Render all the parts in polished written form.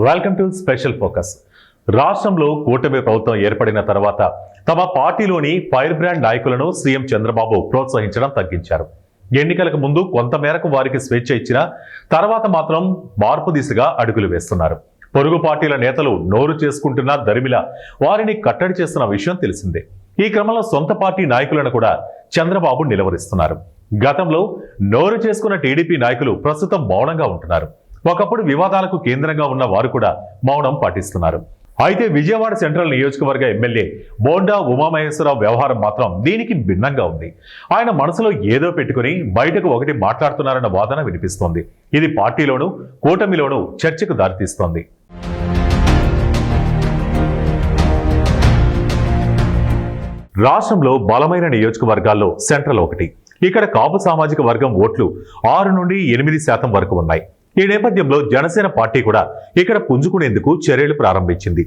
Welcome to special focus. రాష్ట్రంలో కూటమి ప్రభుత్వం ఏర్పడిన తర్వాత తమ పార్టీలోని ఫైర్ బ్రాండ్ నాయకులను సీఎం చంద్రబాబు ప్రోత్సహించడం తగ్గించారు. ఎన్నికలకు ముందు కొంతమేరకు వారికి స్వేచ్ఛ ఇచ్చిన తర్వాత మాత్రం మార్పు దిశగా అడుగులు వేస్తున్నారు. పొరుగు పార్టీల నేతలు నోరు చేసుకుంటున్న దరిమిల వారిని కట్టడి చేస్తున్న విషయం తెలిసిందే. ఈ క్రమంలో సొంత పార్టీ నాయకులను కూడా చంద్రబాబు నిలవరిస్తున్నారు. గతంలో నోరు చేసుకున్న టీడీపీ నాయకులు ప్రస్తుతం మౌనంగా ఉంటున్నారు. ఒకప్పుడు వివాదాలకు కేంద్రంగా ఉన్న వారు కూడా మౌనం పాటిస్తున్నారు. అయితే విజయవాడ సెంట్రల్ నియోజకవర్గ ఎమ్మెల్యే బోండా ఉమామహేశ్వరరావు వ్యవహారం మాత్రం దీనికి భిన్నంగా ఉంది. ఆయన మనసులో ఏదో పెట్టుకుని బయటకు ఒకటి మాట్లాడుతున్నారన్న వాదన వినిపిస్తోంది. ఇది పార్టీలోనూ కూటమిలోనూ చర్చకు దారితీస్తోంది. రాష్ట్రంలో బలమైన నియోజకవర్గాల్లో సెంట్రల్ ఒకటి. ఇక్కడ కాపు సామాజిక వర్గం ఓట్లు 6 నుండి 8% వరకు ఉన్నాయి. ఈ నేపథ్యంలో జనసేన పార్టీ కూడా ఇక్కడ పుంజుకునేందుకు చర్యలు ప్రారంభించింది.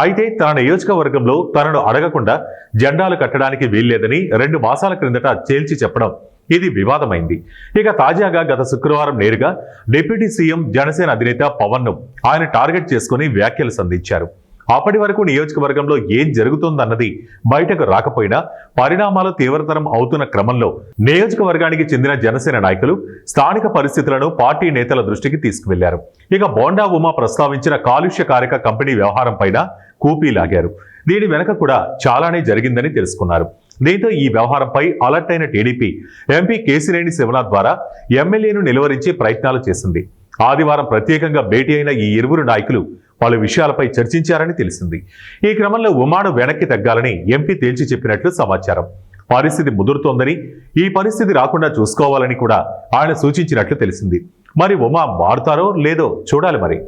అయితే తన నియోజకవర్గంలో తనను అడగకుండా జెండాలు కట్టడానికి వీల్లేదని 2 మాసాల క్రిందట తేల్చి చెప్పడం ఇది వివాదమైంది. ఇక తాజాగా గత శుక్రవారం నేరుగా డిప్యూటీ సీఎం జనసేన అధినేత పవన్ ను ఆయన టార్గెట్ చేసుకుని వ్యాఖ్యలు సంధించారు. అప్పటి వరకు నియోజకవర్గంలో ఏం జరుగుతుందన్నది బయటకు రాకపోయినా పరిణామాలు తీవ్రతరం అవుతున్న క్రమంలో నియోజకవర్గానికి చెందిన జనసేన నాయకులు స్థానిక పరిస్థితులను పార్టీ నేతల దృష్టికి తీసుకువెళ్లారు. ఇక బోండా ఉమా ప్రస్తావించిన కాలుష్య కారక కంపెనీ వ్యవహారం పైన కూపీ లాగారు. దీని వెనక కూడా చాలానే జరిగిందని తెలుసుకున్నారు. దీంతో ఈ వ్యవహారంపై అలర్ట్ అయిన టీడీపీ ఎంపీ కేశినేని శివనాథ్ ద్వారా ఎమ్మెల్యేను నిలువరించే ప్రయత్నాలు చేసింది. ఆదివారం ప్రత్యేకంగా భేటీ అయిన ఈ ఇరువురు నాయకులు పలు విషయాలపై చర్చించారని తెలిసింది. ఈ క్రమంలో ఉమాను వెనక్కి తగ్గాలని ఎంపీ తేల్చి చెప్పినట్లు సమాచారం. పరిస్థితి ముదురుతోందని, ఈ పరిస్థితి రాకుండా చూసుకోవాలని కూడా ఆయన సూచించినట్లు తెలిసింది. మరి ఉమా మారుతారో లేదో చూడాలి మరి.